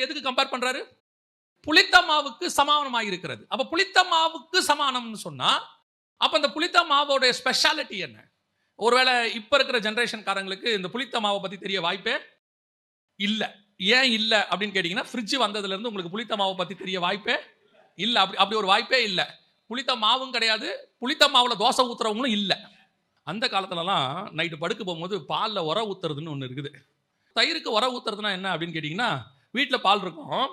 எதுக்கு கம்பேர் பண்றாரு? புளித்த மாவுக்கு சமானமாக இருக்கிறது. அப்ப புளித்த மாவுக்கு சமானம்னு சொன்னா அப்ப அந்த புளித்த மாவோட ஸ்பெஷாலிட்டி என்ன? ஒருவேளை இப்ப இருக்கிற ஜெனரேஷன்காரங்களுக்கு இந்த புளித்த மாவை பத்தி தெரிய வாய்ப்பே இல்ல. ஏன் இல்ல அப்படின்னு கேட்டீங்கன்னா, ஃப்ரிட்ஜ் வந்ததுல இருந்து உங்களுக்கு புளித்த மாவை பத்தி தெரிய வாய்ப்பே இல்ல. அப்படி ஒரு வாய்ப்பே இல்ல. புளித்த மாவும் கிடையாது, புளித்த மாவுல தோசை ஊத்துறவங்களும் இல்ல. அந்த காலத்துலலாம் நைட்டு படுக்க போகும்போது பால்ல உர ஊத்துறதுன்னு ஒண்ணு இருக்குது. தயிருக்கு உர ஊத்துறதுன்னா என்ன அப்படின்னு கேட்டீங்கன்னா, வீட்ல பால் இருக்கும்.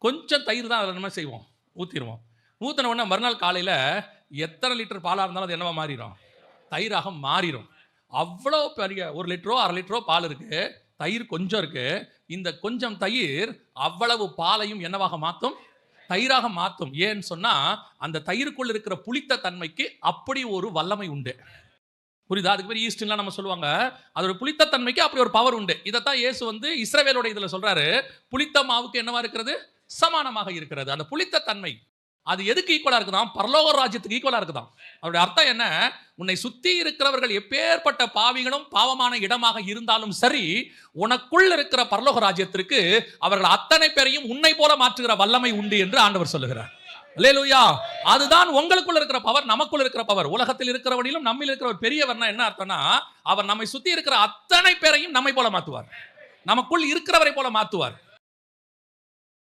கொஞ்சம் தயிர் தான் அதில் நம்ம செய்வோம், ஊற்றிடுவோம். ஊற்றின உடனே மறுநாள் காலையில் எத்தனை லிட்டர் பாலாக இருந்தாலும் அது என்னவா மாறிடும்? தயிராக மாறிடும். அவ்வளோ பெரிய 1 லிட்டரோ 1/2 லிட்டரோ பால் இருக்குது, தயிர் கொஞ்சம் இருக்குது. இந்த கொஞ்சம் தயிர் அவ்வளவு பாலையும் என்னவாக மாற்றும்? தயிராக மாற்றும். ஏன்னு சொன்னால் அந்த தயிருக்குள் இருக்கிற புளித்த தன்மைக்கு அப்படி ஒரு வல்லமை உண்டு. புரியுதா? அதுக்கு பேர் ஈஸ்ட்லாம் நம்ம சொல்லுவாங்க. அதோட புளித்த தன்மைக்கு அப்படி ஒரு பவர் உண்டு. இதைத்தான் இயேசு வந்து இஸ்ரவேலோட இதில் சொல்றாரு, புளித்த மாவுக்கு என்னவா இருக்கிறது? சமானமாக இருக்கிறது. அந்த புளித்த தன்மை அது எதுக்கு ஈக்குவலா இருக்குதான்? பரலோக ராஜ்யத்துக்கு ஈக்குவலா இருக்குதான். அதோட அர்த்தம் என்ன? உன்னை சுத்தி இருக்கிறவர்கள் எப்பேற்பட்ட பாவிகளும் பாவமான இடமாக இருந்தாலும் சரி, உனக்குள் இருக்கிற பரலோக ராஜ்யத்திற்கு அவர்கள் அத்தனை பேரையும் உன்னை போல மாற்றுகிற வல்லமை உண்டு என்று ஆண்டவர் சொல்லுகிறார். அல்லேலூயா. அதுதான் உங்களுக்குள்ள இருக்கிற பவர், நமக்குள்ள இருக்கிற பவர். உலகத்தில் இருக்கிறவனிலும் நம்மில் இருக்கிறவர் பெரியவர்னா என்ன அர்த்தம்னா, அவர் நம்மை சுத்தி இருக்கிற அத்தனை பேரையும் நம்மை போல மாற்றுவார், நமக்குள் இருக்கிறவரை போல மாற்றுவார்.